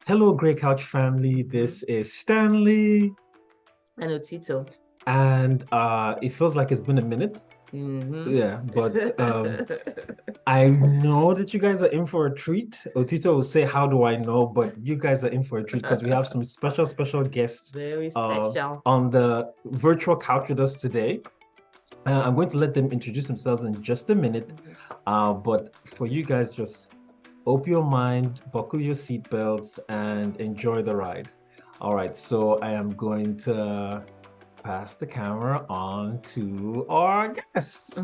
Hello, Grey Couch family. This is Stanley. And Otito. And it feels like it's been a minute. Mm-hmm. Yeah, but I know that you guys are in for a treat. Otito will say, how do I know? But you guys are in for a treat because we have some special guests Very special. on the virtual couch with us today. I'm going to let them introduce themselves in just a minute. But for you guys, just open your mind, buckle your seatbelts, and enjoy the ride. All right, so I am going to pass the camera on to our guests.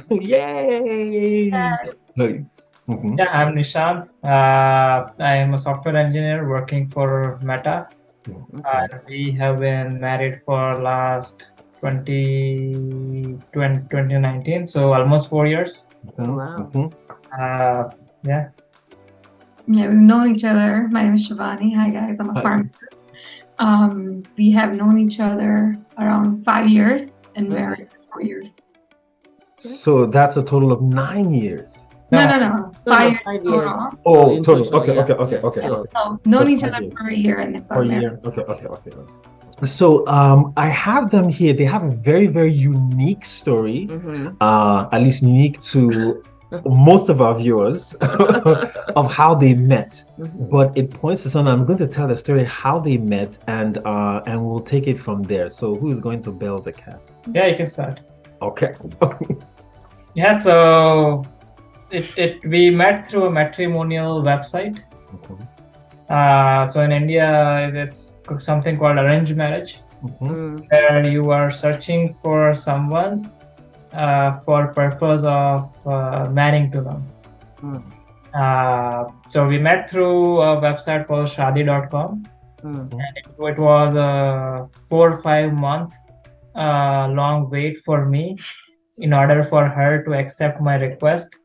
Yay! Yeah, I'm Nishant. I am a software engineer working for Meta. Okay. We have been married for last 2019, so almost 4 years. Wow. Yeah. Yeah, we've known each other. My name is Shivani. Hi, guys. I'm a pharmacist. We have known each other around 5 years and married for 4 years. So that's a total of 9 years. No. 5 years. 5 years. Oh, In total. total, Okay. yeah. So, So, known But each 5 other years. for a year and then For a got married. year. Okay. So I have them here. They have a very unique story. At least unique to most of our viewers of how they met. But it points to something. I'm going to tell the story how they met, and we'll take it from there. So who is going to build the cat? Yeah, you can start. Okay. Yeah, so we met through a matrimonial website. So in India, it's something called arranged marriage, where you are searching for someone for purpose of marrying to them. So we met through a website called shadi.com. And it was a 4 or 5 month long wait for me in order for her to accept my request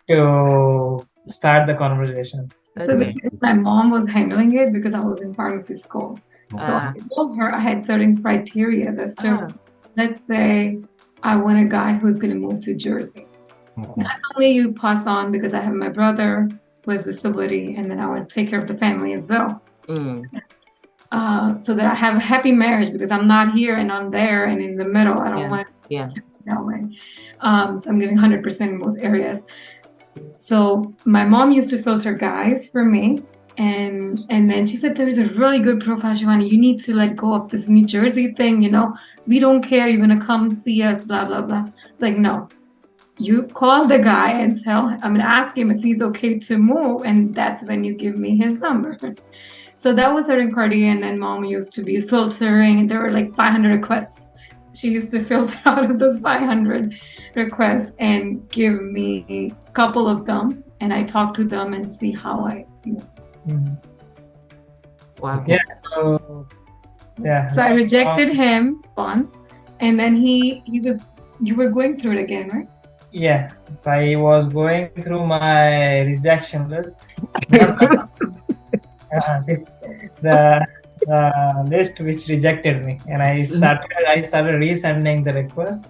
to start the conversation. So my mom was handling it because I was in pharmacy school. So I told her I had certain criteria as to, let's say, I want a guy who's going to move to Jersey. Not only you pass on because I have my brother with disability, and then I want to take care of the family as well. So that I have a happy marriage because I'm not here and I'm there and in the middle. I don't want to that way. So I'm giving 100% in both areas. So my mom used to filter guys for me. And then she said, there's a really good profile, Shivani. You need to let go of this New Jersey thing. We don't care. You're going to come see us, blah, blah, blah. It's like, no. You call the guy and ask him if he's okay to move. And that's when you give me his number. So that was certain criteria. And then mom used to be filtering. There were like 500 requests. She used to filter out of those 500 requests and give me a couple of them. And I talk to them and see how I feel. Wow. Yeah. So I rejected him once. And then you were going through it again, right? Yeah, so I was going through my rejection list. The list which rejected me, and I started resending the request.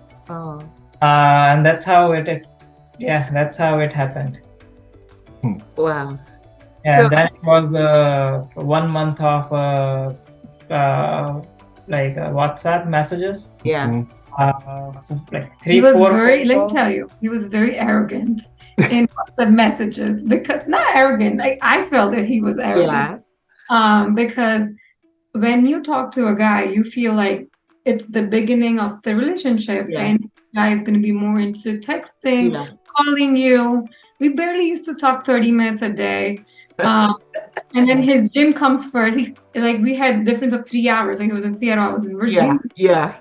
And that's how it happened. Wow. And so, that was 1 month of WhatsApp messages. Yeah. Like 3, 4. Let me tell you, he was very arrogant in the messages. Because not arrogant, I felt that he was arrogant. Because when you talk to a guy, you feel like it's the beginning of the relationship, and the guy is going to be more into texting, calling you. We barely used to talk 30 minutes a day. And then his gym comes first. We had a difference of 3 hours. He was in Seattle, I was in Virginia. Yeah.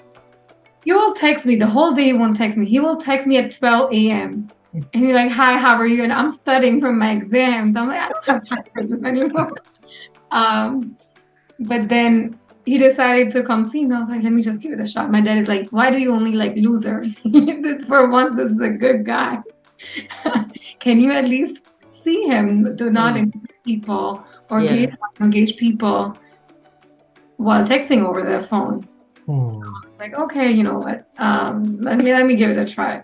He will text me the whole day. He won't text me. He will text me at 12 a.m. And he's like, hi, how are you? And I'm studying for my exams. I'm like, I don't have time for this anymore. But then he decided to come see me. I was like, let me just give it a shot. My dad is like, why do you only like losers? For once, this is a good guy. Can you at least see him? Do not engage people or engage people while texting over their phone. So like, okay, you know what? Let me give it a try.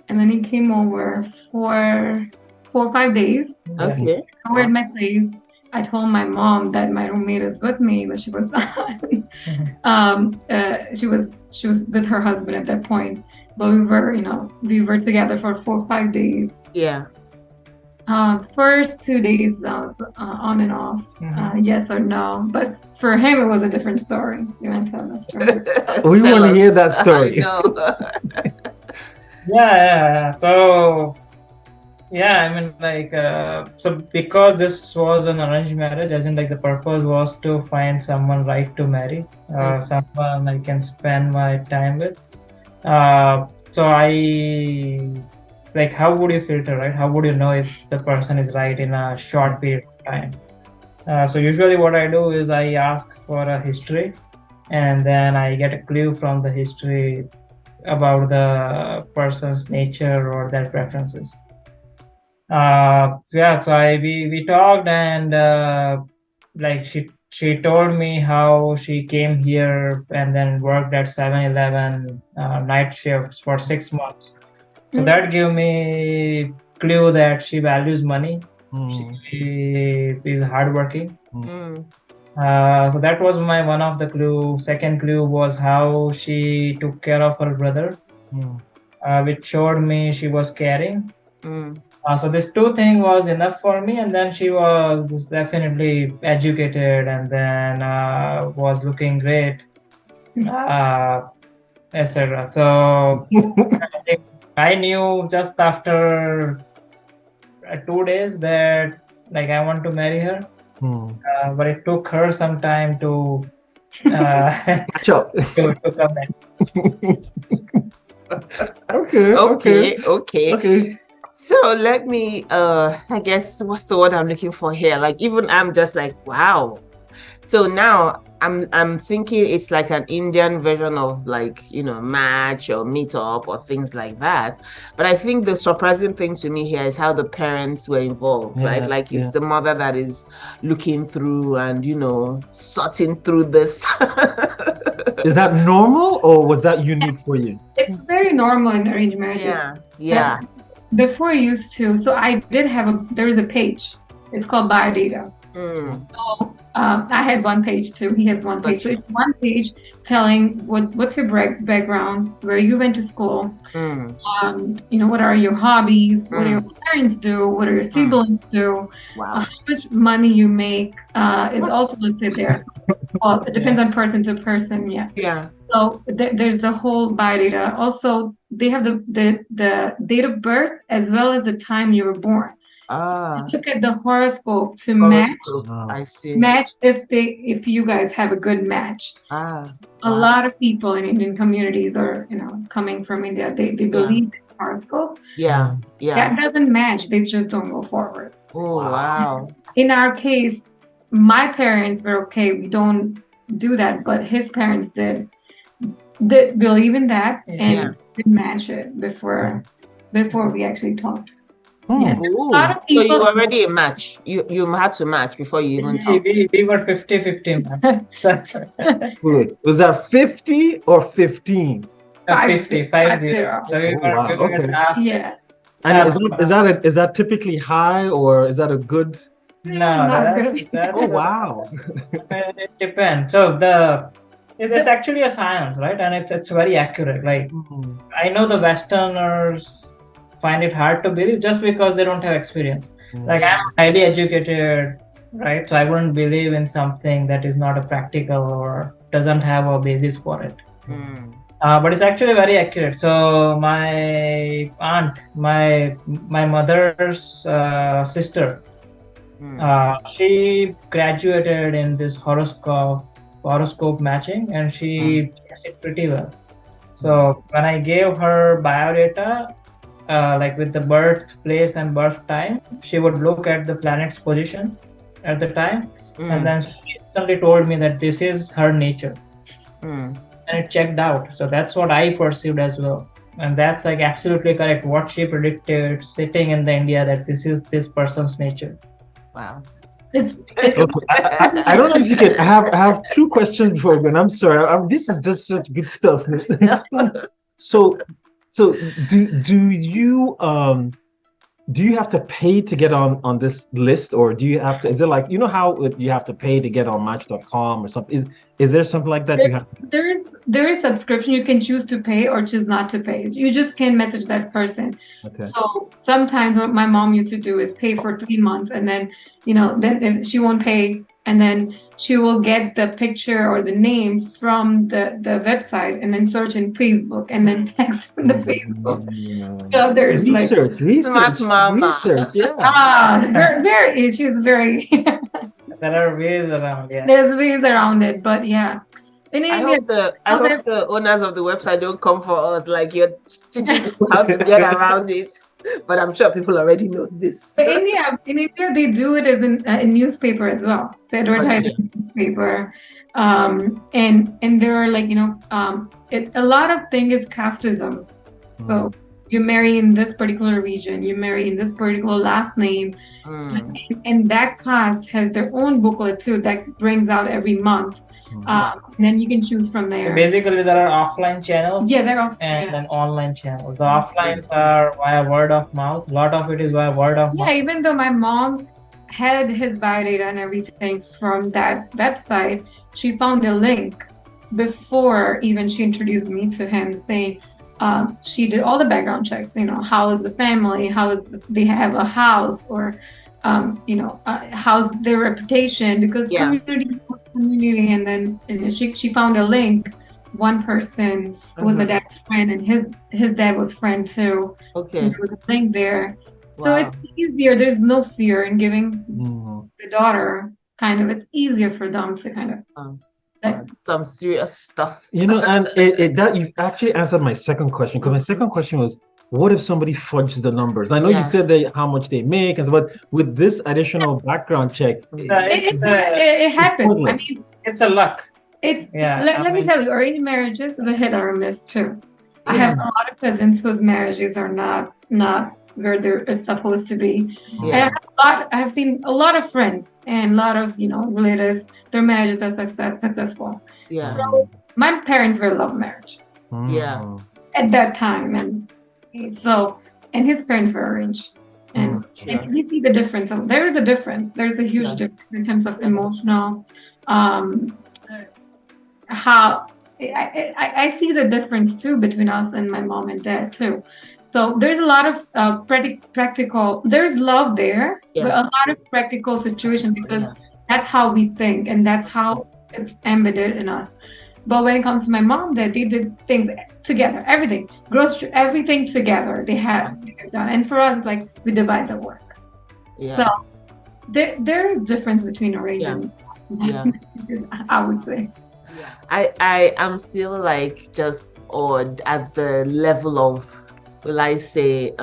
And then he came over for 4 or 5 days. Okay. We're at my place. I told my mom that my roommate is with me, but she was not. She was with her husband at that point. But we were together for 4 or 5 days. Yeah. First 2 days on and off, yes or no. But for him, it was a different story. You want to tell that story? We want to hear that story. Yeah. So, yeah, I mean, like, so because this was an arranged marriage, as in, like, the purpose was to find someone right to marry, someone I can spend my time with. So like, how would you filter, right? How would you know if the person is right in a short period of time? So usually what I do is I ask for a history, and then I get a clue from the history about the person's nature or their preferences. So we talked, and like she told me how she came here and then worked at 7-Eleven night shifts for 6 months. So that gave me clue that she values money. She is hardworking. So that was one of the clue. Second clue was how she took care of her brother, which showed me she was caring. So this 2 things was enough for me, and then she was definitely educated, and then was looking great, etc. So I knew just after 2 days that, like, I want to marry her, but it took her some time to catch up. to come in. Okay. So let me, I guess, what's the word I'm looking for here? Like, even I'm just like, wow. So now I'm thinking it's like an Indian version of, like, match or meet up or things like that. But I think the surprising thing to me here is how the parents were involved, right? Like, it's the mother that is looking through and, sorting through this. Is that normal, or was that unique for you? It's very normal in arranged marriages. Yeah. Before I used to, so I did there is a page. It's called biodata. So I had one page too. He has one page. So it's one page telling what's your background, where you went to school, what are your hobbies, what do your parents do, what do your siblings do, how much money you make is also listed there. Well, it depends on person to person. Yeah. So there's the whole biodata. Also, they have the date of birth as well as the time you were born. Look at the horoscope to match. I see. Match if you guys have a good match. A lot of people in Indian communities are coming from India. They believe in horoscope. That doesn't match. They just don't go forward. Oh wow. In our case, my parents were okay. We don't do that, but his parents did. They believe in that and did match it before we actually talked. Yeah. A lot of people, so you already a match. You had to match before you even talk. We were 50-50. Wait, was that 50 or 15? 50. So we were half. Yeah. And is that typically high, or is that a good? No, that's wow. It depends. So it's actually a science, right? And it's very accurate. Like, I know the Westerners find it hard to believe just because they don't have experience. Like, I'm highly educated, right? So I wouldn't believe in something that is not a practical or doesn't have a basis for it. But it's actually very accurate. So my aunt, my mother's sister, she graduated in this horoscope matching, and she guessed it pretty well. So when I gave her biodata, like with the birthplace and birth time, she would look at the planet's position at the time, and then she instantly told me that this is her nature, and it checked out. So that's what I perceived as well, and that's like absolutely correct. What she predicted sitting in the India, that this is this person's nature. Wow. I don't know if you can. I have 2 questions before, but I'm sorry. This is just such good stuff. So do you do you have to pay to get on this list, or do you have to, is it like, you know how you have to pay to get on Match.com or something? Is there something like that you have? There is subscription. You can choose to pay or choose not to pay. You just can't message that person. Okay. So sometimes what my mom used to do is pay for 3 months, and then then if she won't pay, and then she will get the picture or the name from the website and then search in Facebook and then text from the Facebook. So there's research, smart mama. Research, yeah. She's very there are ways around, yeah. There's ways around it, but yeah. I hope the owners of the website don't come for us like you're teaching people how to get around it. But I'm sure people already know this. But in India, they do it as a newspaper as well. They advertise in newspaper, and there are like a lot of thing is casteism. So you marry in this particular region, you marry in this particular last name, and that caste has their own booklet too that brings out every month. And then you can choose from there. So basically, there are offline channels. Yeah, they're offline. And then online channels. The offlines are via word of mouth. A lot of it is via word of mouth. Yeah, even though my mom had his biodata and everything from that website, she found a link before even she introduced me to him, saying she did all the background checks. How is the family? They have a house, or how's their reputation? Because community, and then she found a link. One person who was my dad's friend, and his dad was friend too. Okay. There was a link there. So it's easier. There's no fear in giving the daughter. It's easier for them to kind of some serious stuff. And that you've actually answered my second question, because my second question was, what if somebody fudged the numbers? I know you said that how much they make, but with this additional background check, it happens. Pointless. I mean, it's a luck. Let me tell you, arranged marriages is a hit or a miss too. I have a lot of cousins whose marriages are not where it's supposed to be. And I have seen a lot of friends and a lot of relatives, their marriages are successful. Yeah. So my parents were love marriage. Yeah. At that time, and his parents were arranged. And you see the difference. There is a difference. There's a huge difference in terms of emotional. How I see the difference too between us and my mom and dad too. So there's a lot of practical. There's love there, but a lot of practical situation, because that's how we think and that's how it's embedded in us. But when it comes to my mom, they did things together, everything, grocery, everything together. They had done, and for us, it's like we divide the work. Yeah. So there is difference between arranging. Yeah. I would say. I am still like just awed at the level of, will I say,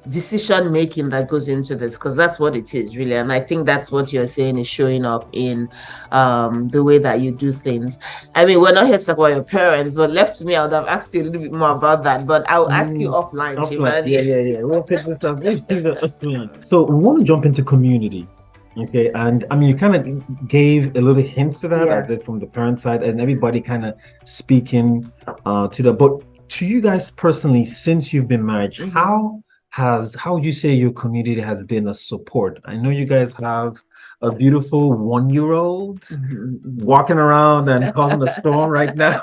decision making that goes into this, because that's what it is really, and I think that's what you're saying is showing up in the way that you do things. I mean, we're not here to talk about your parents, but left to me, I would have asked you a little bit more about that, but I'll ask you offline. Yeah, we'll pick this up. So we want to jump into community. Okay, and I mean, you kind of gave a little hints to that, as if from the parent side, and everybody kind of speaking to the, but to you guys personally, since you've been married, how would you say your community has been a support? I know you guys have a beautiful 1-year-old walking around and causing a storm right now,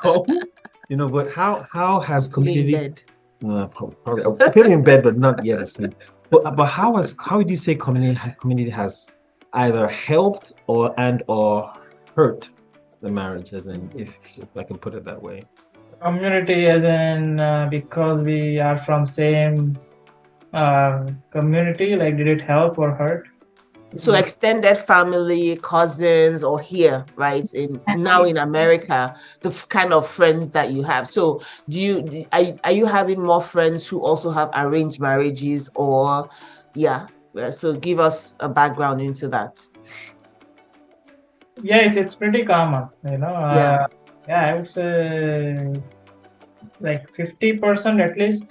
but how has community, probably in bed, but not yet asleep. But how would you say community has either helped or hurt the marriage, as in, if I can put it that way? Community, as in because we are from same community, like, did it help or hurt? So extended family, cousins, or here, right, now in America, the kind of friends that you have. So are you having more friends who also have arranged marriages, or so give us a background into that. Yes, it's pretty common, I would say like 50% at least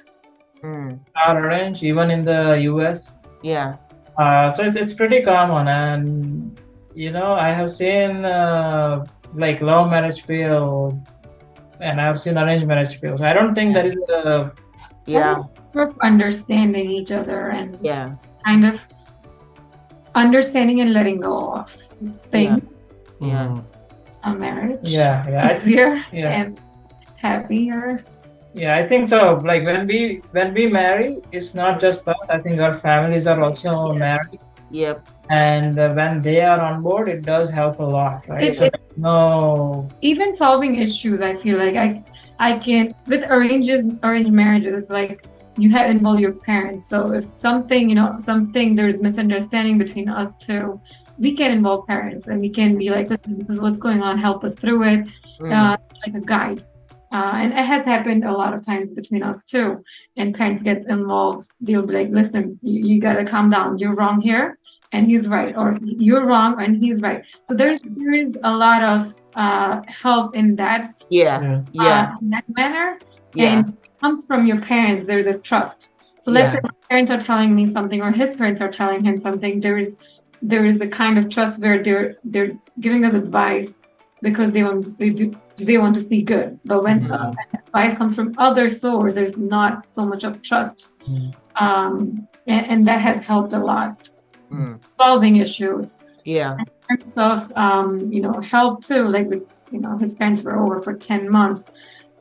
are arranged, even in the US. So it's pretty common, and I have seen like love marriage fail, and I have seen arranged marriage fail. So I don't think that is of understanding each other and Yeah. kind of understanding and letting go of things. Yeah. A marriage. Yeah. Easier Yeah. and happier. Yeah, I think so. Like when we marry, it's not just us. I think our families are also married. Yep. And when they are on board, it does help a lot, right? So even solving issues, I feel like I can with arranged marriages, like you have involved your parents. So if something there's misunderstanding between us two, we can involve parents and we can be like, listen, this is what's going on, help us through it, like a guide. And it has happened a lot of times between us too. And parents get involved. They'll be like, listen, you gotta calm down. You're wrong here, and he's right, or you're wrong and he's right. So there is a lot of help in that. In that manner. And it comes from your parents. There's a trust. So let's say my parents are telling me something, or his parents are telling him something. There is a kind of trust where they're giving us advice because they want to see good. But when advice comes from other sources, there's not so much of trust, and that has helped a lot solving issues. In terms of help too, like his parents were over for 10 months.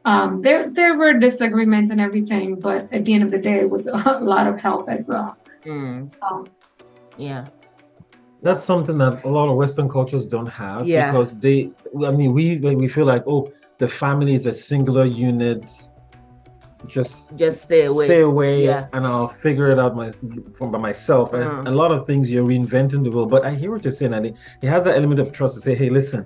There were disagreements and everything, but at the end of the day, it was a lot of help as well. That's something that a lot of Western cultures don't have, because we feel like, oh, the family is a singular unit. Just stay away, and I'll figure it out by myself. And a lot of things, you're reinventing the wheel. But I hear what you're saying, and it has that element of trust to say, hey, listen,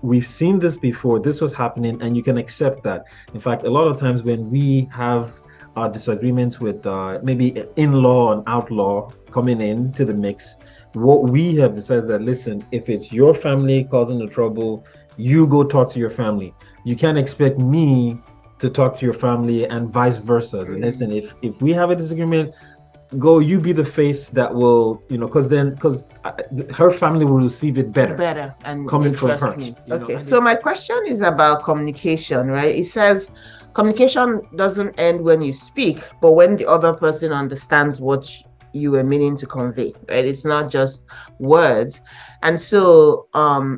we've seen this before. This was happening, and you can accept that. In fact, a lot of times when we have our disagreements with maybe in-law and outlaw coming into the mix, what we have decided is that, listen, if it's your family causing the trouble, you go talk to your family. You can't expect me to talk to your family and vice versa. And listen, if we have a disagreement, go, you be the face that will, because her family will receive it better and coming from her. Okay, so my question is about communication, right? It says communication doesn't end when you speak, but when the other person understands what you were meaning to convey, right? It's not just words. And so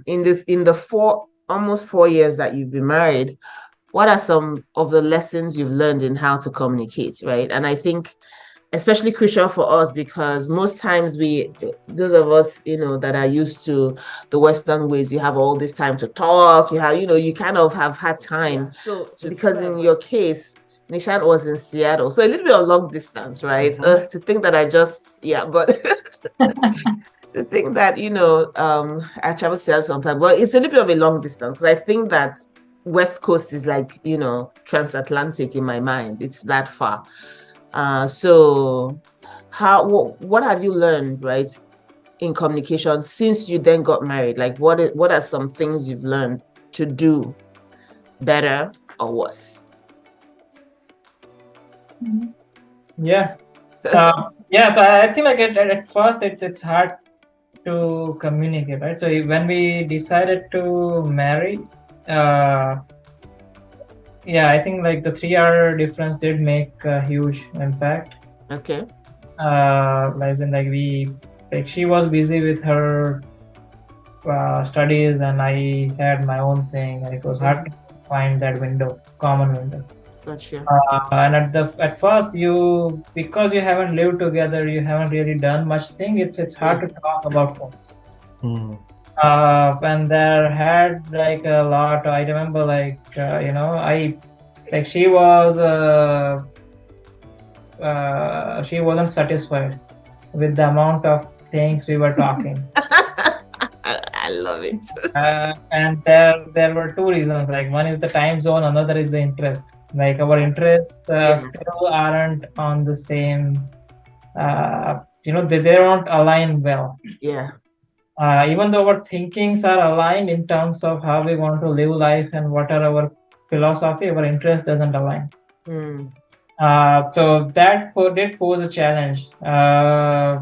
in the almost 4 years that you've been married, what are some of the lessons you've learned in how to communicate, right? And I think especially crucial for us, because most times those of us, that are used to the Western ways, you have all this time to talk, you have, you kind of have had time. So because in your case, Nishan was in Seattle, so a little bit of long distance, right? To think that but to think that, I travel to Seattle sometimes, but it's a little bit of a long distance, because I think that West Coast is like, transatlantic in my mind. It's that far. So what have you learned, right, in communication since you then got married? Like what are some things you've learned to do better or worse? So I think like at first it's hard to communicate, right? So when we decided to marry, I think like the 3-hour difference did make a huge impact. Okay. She was busy with her studies, and I had my own thing, and it was hard to find that common window. Gotcha. And at first, because you haven't lived together, you haven't really done much thing. It's hard to talk about things. And there had like a lot. I remember she wasn't satisfied with the amount of things we were talking. I love it. And there were 2 reasons. Like one is the time zone, another is the interest. Like our interests still aren't on the same. They don't align well. Yeah. Even though our thinkings are aligned in terms of how we want to live life and what are our philosophy, our interest doesn't align. So that did pose a challenge. I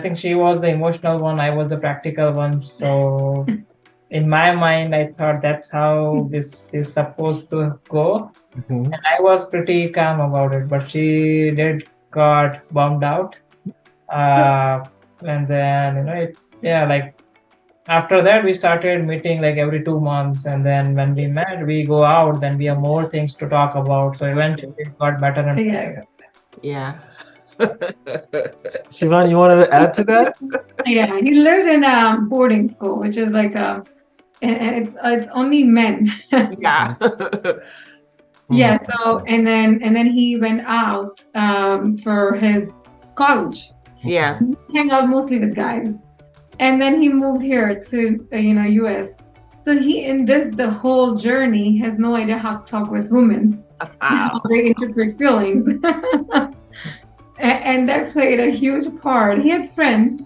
think she was the emotional one, I was the practical one. So in my mind, I thought that's how this is supposed to go. Mm-hmm. And I was pretty calm about it, but she did got bummed out. And then, like after that, we started meeting like every 2 months. And then when we met, we go out, then we have more things to talk about. So eventually it got better and better. Yeah. Siobhan, you want to add to that? Yeah, he lived in a boarding school, which is like it's only men. Yeah. Yeah. So and then he went out for his college. Yeah. He hang out mostly with guys, and then he moved here to U.S. So he in the whole journey has no idea how to talk with women, how they interpret feelings. And that played a huge part. He had friends,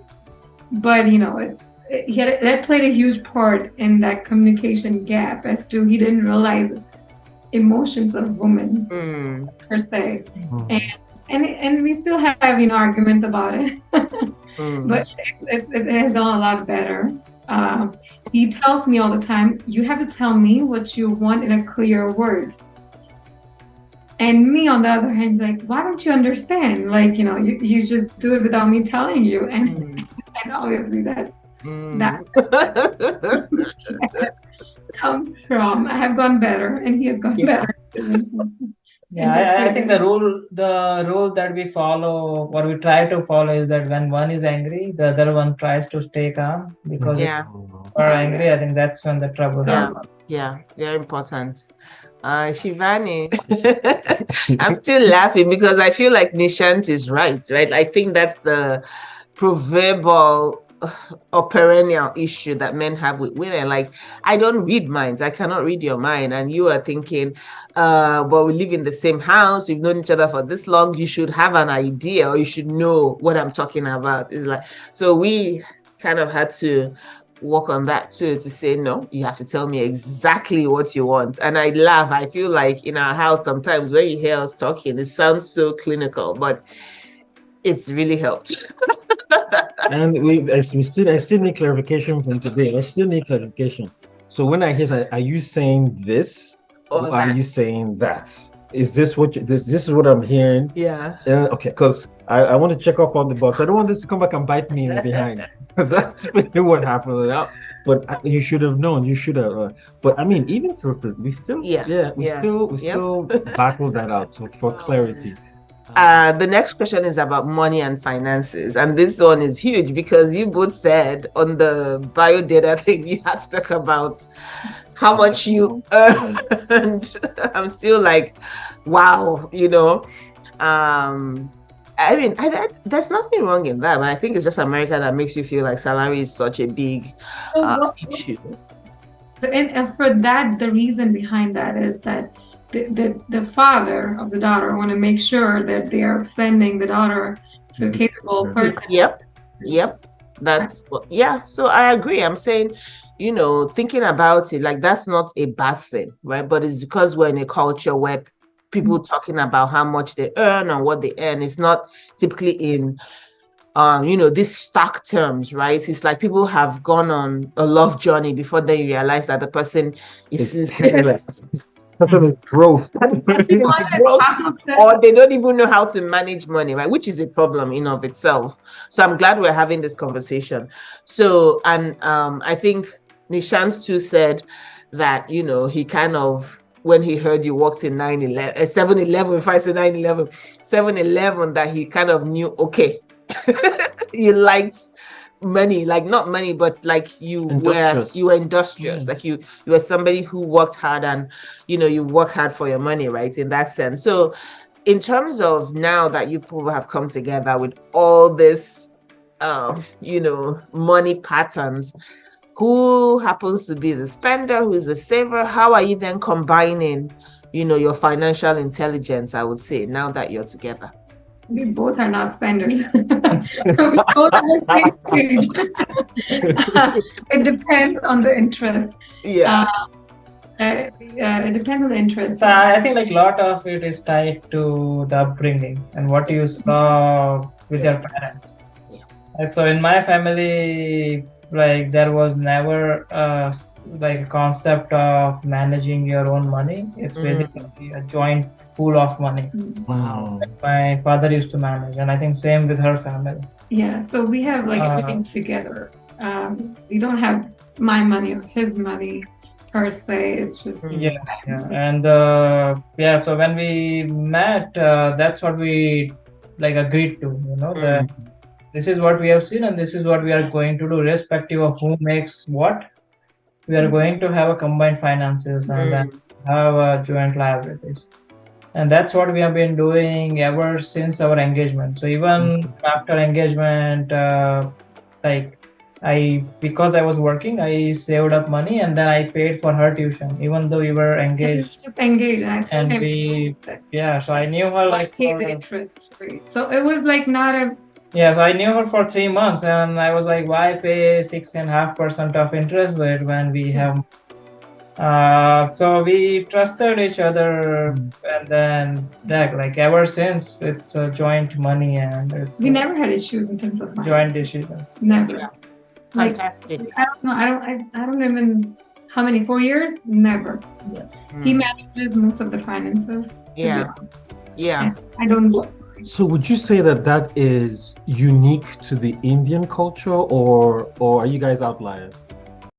but that played a huge part in that communication gap as to he didn't realize emotions of women per se. And we still have arguments about it, but it has gone a lot better. He tells me all the time, you have to tell me what you want in a clear words. And me, on the other hand, like, why don't you understand? Like, you just do it without me telling you. And obviously that comes from, I have gone better and he has gone better. Yeah, I think the rule that we follow, or we try to follow, is that when one is angry, the other one tries to stay calm, because if you are angry, I think that's when the trouble happens. Yeah, very important. Shivani, I'm still laughing because I feel like Nishant is right? I think that's the proverbial or perennial issue that men have with women. Like, I don't read minds. I cannot read your mind. And you are thinking, but we live in the same house. We've known each other for this long. You should have an idea, or you should know what I'm talking about. It's like, so we kind of had to work on that too, to say, no, you have to tell me exactly what you want. And I laugh. I feel like in our house, sometimes when you hear us talking, it sounds so clinical, but it's really helped. And I still need clarification from today. I still need clarification. So when I hear, are you saying this, or are you saying that? Is this what this is what I'm hearing? Yeah. Okay, because I want to check up on the box. I don't want this to come back and bite me in the behind, because that's typically what happened. But you should have known. You should have. But I mean, even so, we still still battle that out. So for clarity. The next question is about money and finances, and this one is huge because you both said on the bio data thing you had to talk about how much you earned. I'm still like, wow, I mean, there's nothing wrong in that, but I think it's just America that makes you feel like salary is such a big issue. And for that, the reason behind that is that the father of the daughter want to make sure that they are sending the daughter to a capable person. Yep. So I agree. I'm saying, thinking about it, like, that's not a bad thing, right? But it's because we're in a culture where people talking about how much they earn and what they earn is not typically in these stock terms, right? It's like people have gone on a love journey before they realize that the person is broke. Or they don't even know how to manage money, right? Which is a problem in of itself. So I'm glad we're having this conversation. So, and I think Nishant too said that, he kind of, when he heard you worked in 7-Eleven, if I say 9-11, 7-Eleven, that he kind of knew, okay, you liked money, like not money, but like you were industrious. Like you were somebody who worked hard, and you work hard for your money, right? In that sense. So in terms of now that you people have come together with all this money patterns, who happens to be the spender, who is the saver? How are you then combining your financial intelligence, I would say, now that you're together? We both are not spenders. We both are on the same page. It depends on the interest. Yeah. It depends on the interest. So I think like a lot of it is tied to the upbringing and what you saw with your parents. Yeah. And so in my family, like there was never like a concept of managing your own money. It's basically a joint pool of money. Wow. My father used to manage, and I think same with her family. Yeah, so we have like everything together. We don't have my money or his money per se. It's just and so when we met, that's what we like agreed to, that this is what we have seen and this is what we are going to do, irrespective of who makes what. We are going to have a combined finances and then have joint liabilities. And that's what we have been doing ever since our engagement. So even after engagement, because I was working, I saved up money and then I paid for her tuition, even though we were engaged. And so I knew her like paid the interest rate. So it was like not a. Yeah, so I knew her for 3 months, and I was like, why pay 6.5% of interest rate when we have? So we trusted each other, and then like ever since, it's joint money, and it's we never had issues in terms of joint decisions. Never. Yeah. Fantastic. I don't know. I don't even how many 4 years. Never. Yeah. He manages most of the finances. Yeah. I don't. So would you say that is unique to the Indian culture, or are you guys outliers?